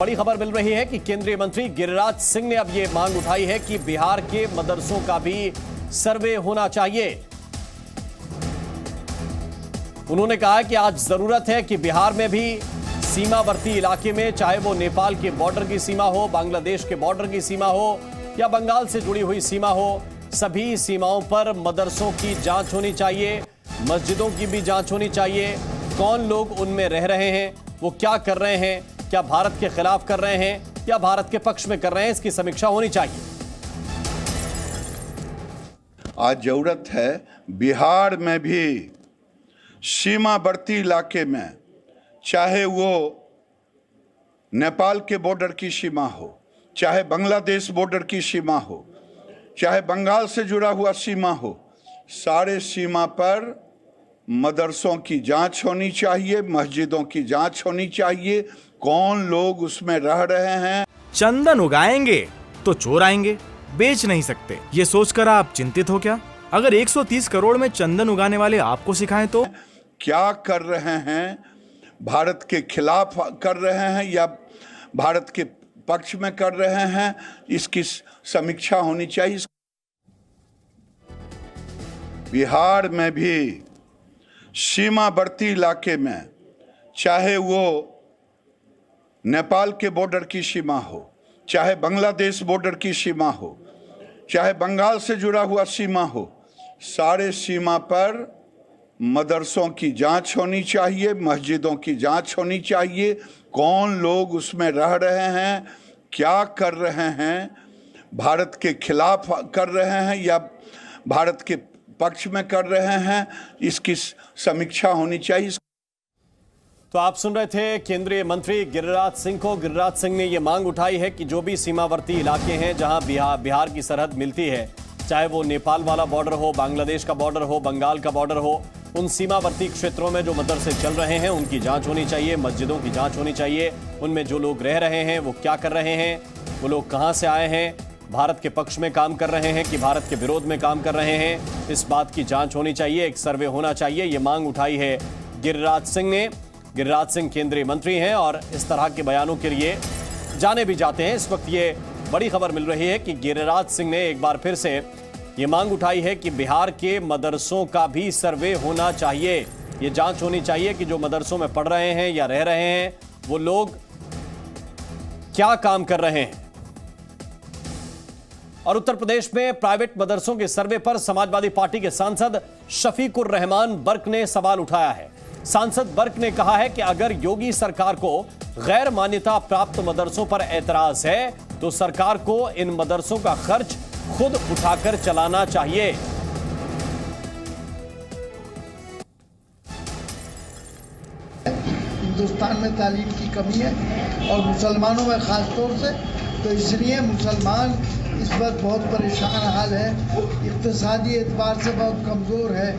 बड़ी खबर मिल रही है कि केंद्रीय मंत्री गिरिराज सिंह ने अब ये मांग उठाई है कि बिहार के मदरसों का भी सर्वे होना चाहिए। उन्होंने कहा कि आज जरूरत है कि बिहार में भी सीमावर्ती इलाके में, चाहे वो नेपाल के बॉर्डर की सीमा हो, बांग्लादेश के बॉर्डर की सीमा हो या बंगाल से जुड़ी हुई सीमा हो, सभी सीमाओं पर मदरसों की जांच होनी चाहिए, मस्जिदों की भी जांच होनी चाहिए। कौन लोग उनमें रह रहे हैं, वो क्या कर रहे हैं, क्या भारत के खिलाफ कर रहे हैं या भारत के पक्ष में कर रहे हैं, इसकी समीक्षा होनी चाहिए। आज जरूरत है बिहार में भी सीमावर्ती इलाके में, चाहे वो नेपाल के बॉर्डर की सीमा हो, चाहे बांग्लादेश बॉर्डर की सीमा हो, चाहे बंगाल से जुड़ा हुआ सीमा हो, सारे सीमा पर मदरसों की जांच होनी चाहिए, मस्जिदों की जांच होनी चाहिए। कौन लोग उसमें रह रहे हैं। चंदन उगाएंगे तो चोर आएंगे, बेच नहीं सकते, ये सोचकर आप चिंतित हो क्या? अगर 130 करोड़ में चंदन उगाने वाले आपको सिखाएं तो क्या कर रहे हैं, भारत के खिलाफ कर रहे हैं या भारत के पक्ष में कर रहे हैं, इसकी समीक्षा होनी चाहिए। बिहार में भी सीमावर्ती इलाके में, चाहे वो नेपाल के बॉर्डर की सीमा हो, चाहे बांग्लादेश बॉर्डर की सीमा हो, चाहे बंगाल से जुड़ा हुआ सीमा हो, सारे सीमा पर मदरसों की जांच होनी चाहिए, मस्जिदों की जांच होनी चाहिए। कौन लोग उसमें रह रहे हैं, क्या कर रहे हैं, भारत के खिलाफ कर रहे हैं या भारत के पक्ष में कर रहे हैं, इसकी समीक्षा होनी चाहिए। तो आप सुन रहे थे केंद्रीय मंत्री गिरिराज सिंह को। गिरिराज सिंह ने यह मांग उठाई है कि जो भी सीमावर्ती इलाके हैं जहां बिहार की सरहद मिलती है, चाहे वो नेपाल वाला बॉर्डर हो, बांग्लादेश का बॉर्डर हो, बंगाल का बॉर्डर हो, उन सीमावर्ती क्षेत्रों में जो मदरसे चल रहे हैं उनकी जांच होनी चाहिए, मस्जिदों की जांच होनी चाहिए। उनमें जो लोग रह रहे हैं वो क्या कर रहे हैं, वो लोग कहां से आए हैं, भारत के पक्ष में काम कर रहे हैं कि भारत के विरोध में काम कर रहे हैं, इस बात की जांच होनी चाहिए, एक सर्वे होना चाहिए। ये मांग उठाई है गिरिराज सिंह ने। गिरिराज सिंह केंद्रीय मंत्री हैं और इस तरह के बयानों के लिए जाने भी जाते हैं। इस वक्त ये बड़ी खबर मिल रही है कि गिरिराज सिंह ने एक बार फिर से ये मांग उठाई है कि बिहार के मदरसों का भी सर्वे होना चाहिए। ये जांच होनी चाहिए कि जो मदरसों में पढ़ रहे हैं या रह रहे हैं वो लोग क्या काम कर रहे हैं। और उत्तर प्रदेश में प्राइवेट मदरसों के सर्वे पर समाजवादी पार्टी के सांसद शफीकुर रहमान बर्क ने सवाल उठाया है। सांसद बर्क ने कहा है कि अगर योगी सरकार को गैर मान्यता प्राप्त मदरसों पर एतराज है तो सरकार को इन मदरसों का खर्च खुद उठाकर चलाना चाहिए। हिंदुस्तान में तालीम की कमी है और मुसलमानों में ख़ास तौर से, तो इसलिए मुसलमान इस वक्त बहुत परेशान हाल है, इक़्तिसादी एतबार से बहुत कमज़ोर है।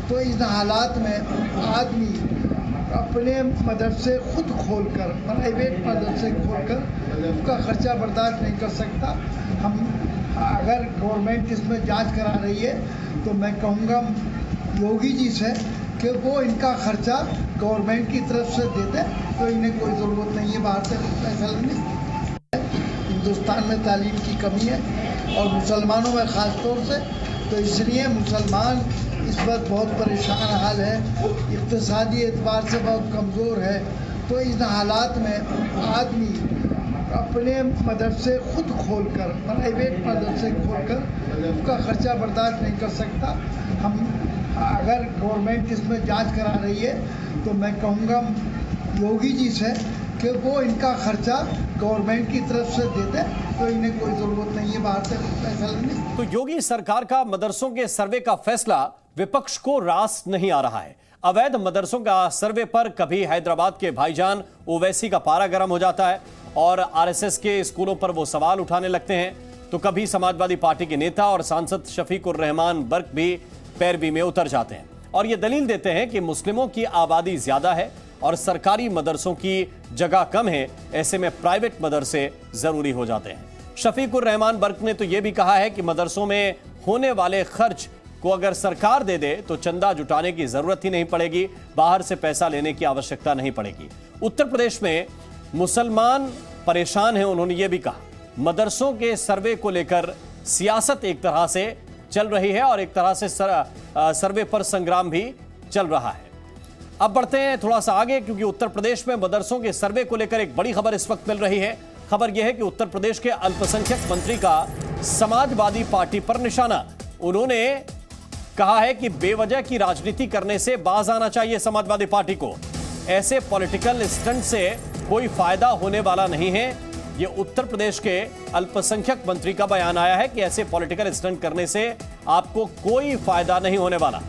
तो इन हालात में आदमी अपने मदरसे खुद खोलकर, प्राइवेट मदरसे खोलकर उसका खर्चा बर्दाश्त नहीं कर सकता। हम अगर गवर्नमेंट इसमें जांच करा रही है तो मैं कहूँगा योगी जी से कि वो इनका खर्चा गवर्नमेंट की तरफ से दे दे, तो इन्हें कोई ज़रूरत नहीं है बाहर से पैसा लेने। हिंदुस्तान में तालीम की कमी है और मुसलमानों में ख़ास तौर से, तो इसलिए मुसलमान इस वक्त बहुत परेशान हाल है, इक़्तिसादी एतबार से बहुत कमज़ोर है। तो इन हालात में आदमी अपने मदरसे खुद खोलकर, प्राइवेट मदरसे खोलकर उसका खर्चा बर्दाश्त नहीं कर सकता। हम अगर गवर्नमेंट इसमें जांच करा रही है तो मैं कहूँगा योगी जी से कि वो इनका खर्चा गवर्नमेंट की तरफ से दे दे, तो इन्हें कोई ज़रूरत नहीं है बाहर से पैसा लेने। तो योगी सरकार का मदरसों के सर्वे का फैसला विपक्ष को रास नहीं आ रहा है। अवैध मदरसों का सर्वे पर कभी हैदराबाद के भाईजान ओवैसी का पारा गर्म हो जाता है और आरएसएस के स्कूलों पर वो सवाल उठाने लगते हैं, तो कभी समाजवादी पार्टी के नेता और सांसद शफीकुर रहमान बर्क भी पैरवी में उतर जाते हैं और ये दलील देते हैं कि मुस्लिमों की आबादी ज्यादा है और सरकारी मदरसों की जगह कम है, ऐसे में प्राइवेट मदरसे जरूरी हो जाते हैं। शफीकुर रहमान बर्क ने तो यह भी कहा है कि मदरसों में होने वाले खर्च को अगर सरकार दे दे तो चंदा जुटाने की जरूरत ही नहीं पड़ेगी, बाहर से पैसा लेने की आवश्यकता नहीं पड़ेगी। उत्तर प्रदेश में मुसलमान परेशान हैं। उन्होंने ये भी कहा मदरसों के सर्वे को लेकर सियासत एक तरह से चल रही है और एक तरह से सर्वे पर संग्राम भी चल रहा है। अब बढ़ते हैं थोड़ा सा आगे, क्योंकि उत्तर प्रदेश में मदरसों के सर्वे को लेकर एक बड़ी खबर इस वक्त मिल रही है। खबर यह है कि उत्तर प्रदेश के अल्पसंख्यक मंत्री का समाजवादी पार्टी पर निशाना। उन्होंने कहा है कि बेवजह की राजनीति करने से बाज आना चाहिए समाजवादी पार्टी को। ऐसे पॉलिटिकल स्टंट से कोई फायदा होने वाला नहीं है। यह उत्तर प्रदेश के अल्पसंख्यक मंत्री का बयान आया है कि ऐसे पॉलिटिकल स्टंट करने से आपको कोई फायदा नहीं होने वाला।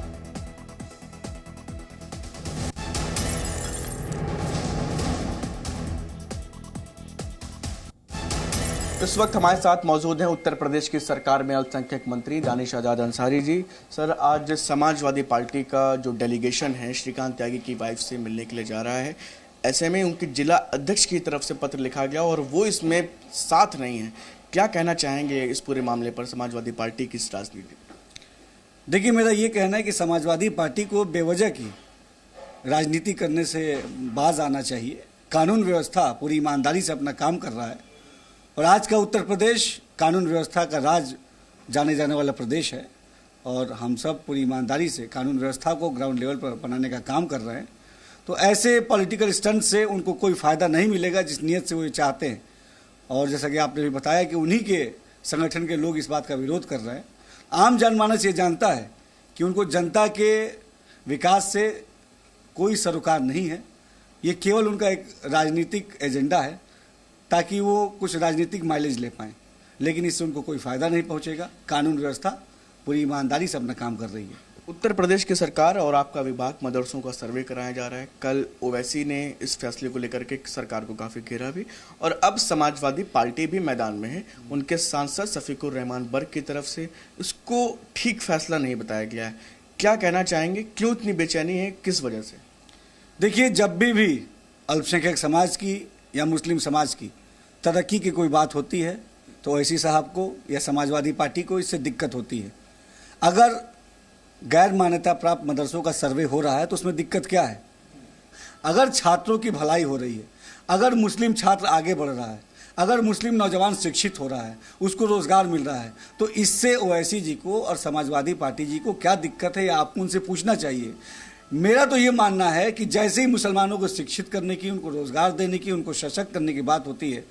इस वक्त हमारे साथ मौजूद हैं उत्तर प्रदेश की सरकार में अल्पसंख्यक मंत्री दानिश आजाद अंसारी जी। सर, आज समाजवादी पार्टी का जो डेलीगेशन है श्रीकांत त्यागी की वाइफ से मिलने के लिए जा रहा है। ऐसे में उनके जिला अध्यक्ष की तरफ से पत्र लिखा गया और वो इसमें साथ नहीं है। क्या कहना चाहेंगे इस पूरे मामले पर समाजवादी पार्टी की इस राजनीति? देखिए, मेरा ये कहना है कि समाजवादी पार्टी को बेवजह की राजनीति करने से बाज आना चाहिए। कानून व्यवस्था पूरी ईमानदारी से अपना काम कर रहा है और आज का उत्तर प्रदेश कानून व्यवस्था का राज जाने जाने वाला प्रदेश है और हम सब पूरी ईमानदारी से कानून व्यवस्था को ग्राउंड लेवल पर बनाने का काम कर रहे हैं। तो ऐसे पॉलिटिकल स्टंट से उनको कोई फ़ायदा नहीं मिलेगा जिस नीयत से वो चाहते हैं। और जैसा कि आपने भी बताया कि उन्हीं के संगठन के लोग इस बात का विरोध कर रहे हैं। आम जनमानस ये जानता है कि उनको जनता के विकास से कोई सरोकार नहीं है। ये केवल उनका एक राजनीतिक एजेंडा है ताकि वो कुछ राजनीतिक माइलेज ले पाएँ, लेकिन इससे उनको कोई फ़ायदा नहीं पहुंचेगा। कानून व्यवस्था पूरी ईमानदारी से अपना काम कर रही है। उत्तर प्रदेश की सरकार और आपका विभाग मदरसों का सर्वे कराया जा रहा है। कल ओवैसी ने इस फैसले को लेकर के सरकार को काफ़ी घेरा भी और अब समाजवादी पार्टी भी मैदान में है। उनके सांसद शफीकुर रहमान बर्क की तरफ से इसको ठीक फैसला नहीं बताया गया है। क्या कहना चाहेंगे, क्यों इतनी बेचैनी है, किस वजह से? देखिए, जब भी अल्पसंख्यक समाज की या मुस्लिम समाज की तरक्की की कोई बात होती है तो ओवैसी साहब को या समाजवादी पार्टी को इससे दिक्कत होती है। अगर गैर मान्यता प्राप्त मदरसों का सर्वे हो रहा है तो उसमें दिक्कत क्या है? अगर छात्रों की भलाई हो रही है, अगर मुस्लिम छात्र आगे बढ़ रहा है, अगर मुस्लिम नौजवान शिक्षित हो रहा है, उसको रोज़गार मिल रहा है, तो इससे ओवैसी जी को और समाजवादी पार्टी जी को क्या दिक्कत है, या आपको उनसे पूछना चाहिए। मेरा तो ये मानना है कि जैसे ही मुसलमानों को शिक्षित करने की, उनको रोज़गार देने की, उनको सशक्त करने की बात होती है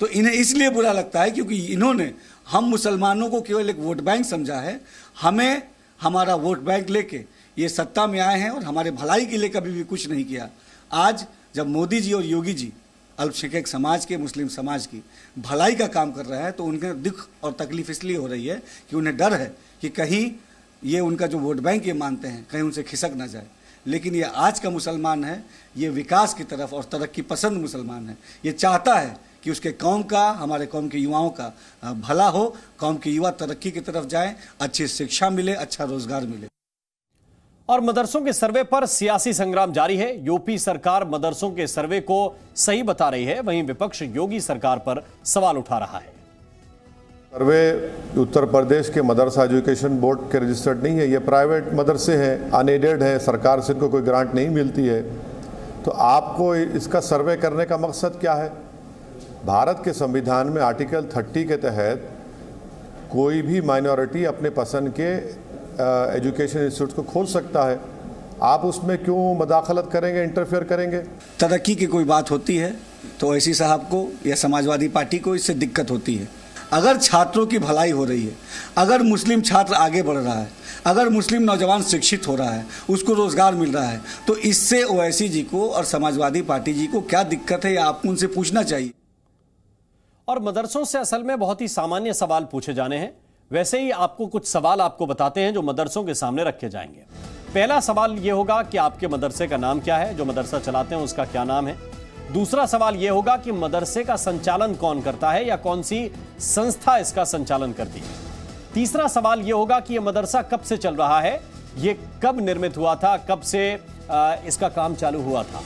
तो इन्हें इसलिए बुरा लगता है क्योंकि इन्होंने हम मुसलमानों को केवल एक वोट बैंक समझा है। हमें हमारा वोट बैंक लेके ये सत्ता में आए हैं और हमारे भलाई के लिए कभी भी कुछ नहीं किया। आज जब मोदी जी और योगी जी अल्पसंख्यक समाज के, मुस्लिम समाज की भलाई का काम कर रहे हैं तो उनके दुख और तकलीफ इसलिए हो रही है कि उन्हें डर है कि कहीं ये उनका जो वोट बैंक ये मानते हैं कहीं उनसे खिसक ना जाए। लेकिन ये आज का मुसलमान है, ये विकास की तरफ और तरक्की पसंद मुसलमान है। ये चाहता है कि उसके कौम का, हमारे कौम के युवाओं का भला हो, कौम के युवा तरक्की की तरफ जाएं, अच्छी शिक्षा मिले, अच्छा रोजगार मिले। और मदरसों के सर्वे पर सियासी संग्राम जारी है। यूपी सरकार मदरसों के सर्वे को सही बता रही है, वहीं विपक्ष योगी सरकार पर सवाल उठा रहा है। सर्वे उत्तर प्रदेश के मदरसा एजुकेशन बोर्ड के रजिस्टर्ड नहीं है, ये प्राइवेट मदरसे हैं, अनएडेड है, सरकार से इनको कोई ग्रांट नहीं मिलती है। तो आपको इसका सर्वे करने का मकसद क्या है? भारत के संविधान में आर्टिकल 30 के तहत कोई भी माइनॉरिटी अपने पसंद के एजुकेशन इंस्टीट्यूट को खोल सकता है। आप उसमें क्यों मदाखलत करेंगे, इंटरफेयर करेंगे? तरक्की की कोई बात होती है तो ओवैसी साहब को या समाजवादी पार्टी को इससे दिक्कत होती है। अगर छात्रों की भलाई हो रही है, अगर मुस्लिम छात्र आगे बढ़ रहा है, अगर मुस्लिम नौजवान शिक्षित हो रहा है, उसको रोज़गार मिल रहा है, तो इससे ओवैसी जी को और समाजवादी पार्टी जी को क्या दिक्कत है, या आपको उनसे पूछना चाहिए। और मदरसों से असल में बहुत ही सामान्य सवाल पूछे जाने हैं। वैसे ही आपको कुछ सवाल आपको बताते हैं जो मदरसों के सामने रखे जाएंगे। पहला सवाल यह होगा कि आपके मदरसे का नाम क्या है, जो मदरसा चलाते हैं उसका क्या नाम है। दूसरा सवाल यह होगा कि मदरसे का संचालन कौन करता है या कौन सी संस्था इसका संचालन करती है। तीसरा सवाल यह होगा कि यह मदरसा कब से चल रहा है, यह कब निर्मित हुआ था, कब से इसका काम चालू हुआ था।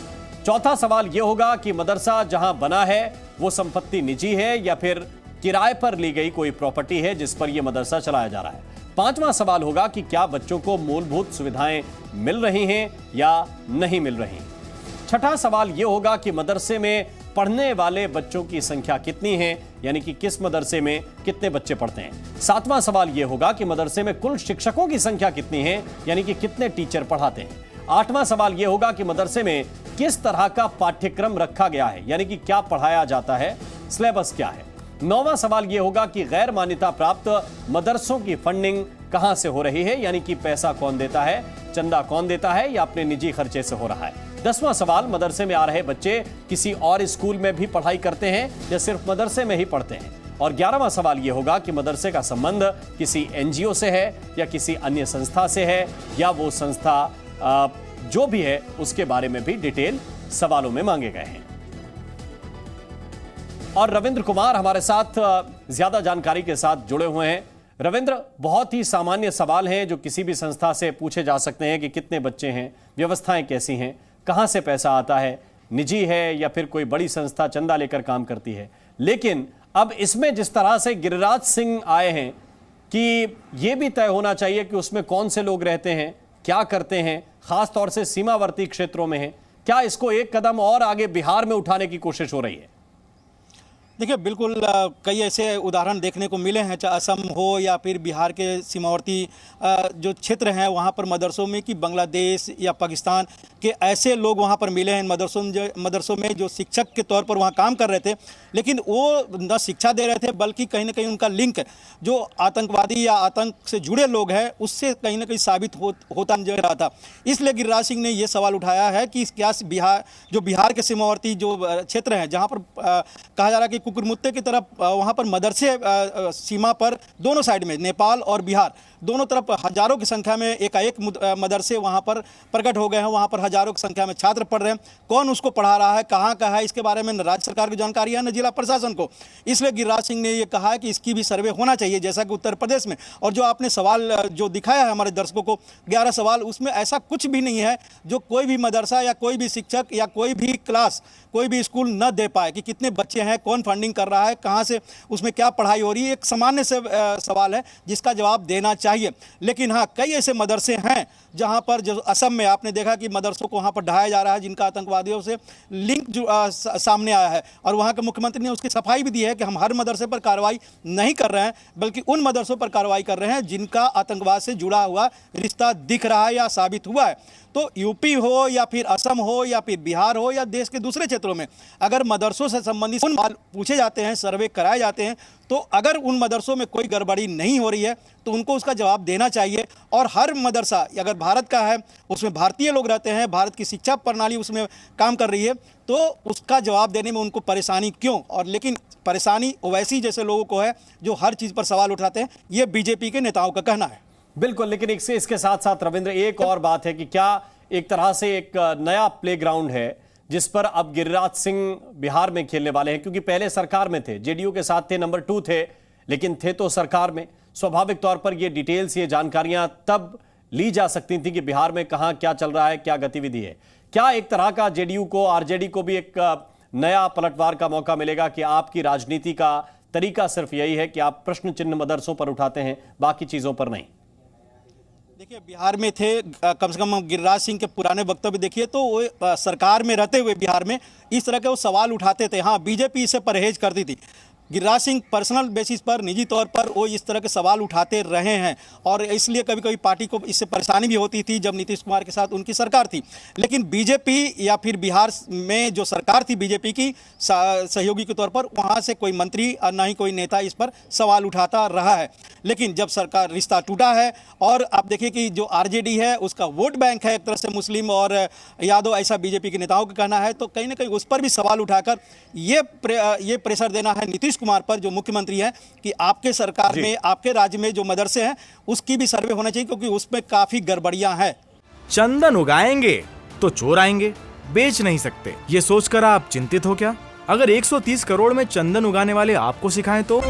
चौथा सवाल यह होगा कि मदरसा जहां बना है वो संपत्ति निजी है या फिर किराए पर ली गई कोई प्रॉपर्टी है जिस पर यह मदरसा चलाया जा रहा है। पांचवां सवाल होगा कि क्या बच्चों को मूलभूत सुविधाएं मिल रही हैं या नहीं मिल रही। छठा सवाल यह होगा कि मदरसे में पढ़ने वाले बच्चों की संख्या कितनी है, यानी कि किस मदरसे में कितने बच्चे पढ़ते हैं। 7वां सवाल यह होगा कि मदरसे में कुल शिक्षकों की संख्या कितनी है, यानी कि कितने टीचर पढ़ाते हैं। 8वां सवाल यह होगा कि मदरसे में किस तरह का पाठ्यक्रम रखा गया है, यानी कि क्या पढ़ाया जाता है, सिलेबस क्या है। 9वां सवाल यह होगा कि गैर मान्यता प्राप्त मदरसों की फंडिंग कहां से हो रही है, यानी कि पैसा कौन देता है, चंदा कौन देता है या अपने निजी खर्चे से हो रहा है। 10वां सवाल, मदरसे में आ रहे बच्चे किसी और स्कूल में भी पढ़ाई करते हैं या सिर्फ मदरसे में ही पढ़ते हैं। और 11वां सवाल यह होगा कि मदरसे का संबंध किसी एनजीओ से है या किसी अन्य संस्था से है, या वो संस्था जो भी है उसके बारे में भी डिटेल सवालों में मांगे गए हैं। और रविंद्र कुमार हमारे साथ ज्यादा जानकारी के साथ जुड़े हुए हैं। रविंद्र, बहुत ही सामान्य सवाल हैं जो किसी भी संस्था से पूछे जा सकते हैं कि कितने बच्चे हैं, व्यवस्थाएं कैसी हैं, कहां से पैसा आता है, निजी है या फिर कोई बड़ी संस्था चंदा लेकर काम करती है। लेकिन अब इसमें जिस तरह से गिरिराज सिंह आए हैं कि यह भी तय होना चाहिए कि उसमें कौन से लोग रहते हैं, क्या करते हैं, खास तौर से सीमावर्ती क्षेत्रों में है, क्या इसको एक कदम और आगे बिहार में उठाने की कोशिश हो रही है? देखिए, बिल्कुल कई ऐसे उदाहरण देखने को मिले हैं, चाहे असम हो या फिर बिहार के सीमावर्ती जो क्षेत्र हैं वहाँ पर मदरसों में, कि बांग्लादेश या पाकिस्तान के ऐसे लोग वहाँ पर मिले हैं मदरसों में जो शिक्षक के तौर पर वहाँ काम कर रहे थे, लेकिन वो न शिक्षा दे रहे थे बल्कि कहीं ना कहीं उनका लिंक जो आतंकवादी या आतंक से जुड़े लोग हैं उससे कहीं ना कहीं साबित होता नजर रहा था। इसलिए गिरिराज सिंह ने ये सवाल उठाया है कि क्या बिहार के सीमावर्ती जो क्षेत्र हैं जहाँ पर कहा जा रहा है कि कुकुरमुत्ते की तरफ वहाँ पर मदरसे सीमा पर दोनों साइड में नेपाल और बिहार दोनों तरफ हजारों की संख्या में एकाएक मदरसे वहाँ पर प्रकट हो गए हैं। वहाँ पर हजारों की संख्या में छात्र पढ़ रहे हैं। कौन उसको पढ़ा रहा है, कहाँ का है, इसके बारे में न राज्य सरकार की जानकारी है न जिला प्रशासन को। इसलिए गिरिराज सिंह ने ये कहा है कि इसकी भी सर्वे होना चाहिए, जैसा कि उत्तर प्रदेश में। और जो आपने सवाल जो दिखाया है हमारे दर्शकों को 11 सवाल, उसमें ऐसा कुछ भी नहीं है जो कोई भी मदरसा या कोई भी शिक्षक या कोई भी क्लास, कोई भी स्कूल न दे पाए कि कितने बच्चे हैं, कौन फंडिंग कर रहा है, कहाँ से उसमें क्या पढ़ाई हो रही है। एक सामान्य से सवाल है जिसका जवाब देना चाहिए। लेकिन हाँ, कई ऐसे मदरसे हैं जहाँ पर जो असम में आपने देखा कि मदरसों को वहाँ पर ढाया जा रहा है जिनका आतंकवादियों से लिंक सामने आया है। और वहाँ के मुख्यमंत्री ने उसकी सफाई भी दी है कि हम हर मदरसे पर कार्रवाई नहीं कर रहे हैं बल्कि उन मदरसों पर कार्रवाई कर रहे हैं जिनका आतंकवाद से जुड़ा हुआ रिश्ता दिख रहा है या साबित हुआ है। तो यूपी हो या फिर असम हो या फिर बिहार हो या देश के दूसरे क्षेत्रों में अगर मदरसों से संबंधित सवाल पूछे जाते हैं, सर्वे कराए जाते हैं, तो अगर उन मदरसों में कोई गड़बड़ी नहीं हो रही है तो उनको उसका जवाब देना चाहिए। और हर मदरसा अगर भारत का है, उसमें भारतीय लोग रहते हैं, भारत की शिक्षा प्रणाली उसमें काम कर रही है, तो उसका जवाब देने में उनको परेशानी क्यों। और लेकिन परेशानी ओवैसी जैसे लोगों को है जो हर चीज़ पर सवाल उठाते हैं, ये बीजेपी के नेताओं का कहना है। बिल्कुल, लेकिन इसके साथ साथ रविंद्र, एक और बात है कि क्या एक तरह से एक नया प्लेग्राउंड है जिस पर अब गिरिराज सिंह बिहार में खेलने वाले हैं, क्योंकि पहले सरकार में थे, जेडीयू के साथ थे, नंबर 2 थे, लेकिन थे तो सरकार में। स्वाभाविक तौर पर ये डिटेल्स, ये जानकारियां तब ली जा सकती थी कि बिहार में कहां क्या चल रहा है, क्या गतिविधि है। क्या एक तरह का जेडीयू को, आरजेडी को भी एक नया पलटवार का मौका मिलेगा कि आपकी राजनीति का तरीका सिर्फ यही है कि आप प्रश्न चिन्ह मदरसों पर उठाते हैं, बाकी चीजों पर नहीं? देखिए, बिहार में थे, कम से कम गिरिराज सिंह के पुराने वक्तव्य देखिए तो वो सरकार में रहते हुए बिहार में इस तरह के वो सवाल उठाते थे। हाँ, बीजेपी इससे परहेज करती थी। गिरिराज सिंह पर्सनल बेसिस पर, निजी तौर पर वो इस तरह के सवाल उठाते रहे हैं और इसलिए कभी कभी पार्टी को इससे परेशानी भी होती थी जब नीतीश कुमार के साथ उनकी सरकार थी। लेकिन बीजेपी या फिर बिहार में जो सरकार थी बीजेपी की सहयोगी के तौर पर, वहाँ से कोई मंत्री और ना ही कोई नेता इस पर सवाल उठाता रहा है। लेकिन जब सरकार रिश्ता टूटा है और आप देखिए कि जो आरजेडी है उसका वोट बैंक है एक तरह से मुस्लिम और यादव, ऐसा बीजेपी के नेताओं का कहना है, तो कहीं ना कहीं उस पर भी सवाल उठाकर ये प्रेशर देना है नीतीश कुमार पर जो मुख्यमंत्री हैं कि आपके सरकार में, आपके राज्य में जो मदरसे हैं उसकी भी सर्वे होना चाहिए क्योंकि उसमें काफी गड़बड़ियां हैं। चंदन उगाएंगे तो चोर आएंगे, बेच नहीं सकते। ये सोचकर आप चिंतित हो क्या? अगर 130 करोड़ में चंदन उगाने वाले आपको सिखाएं तो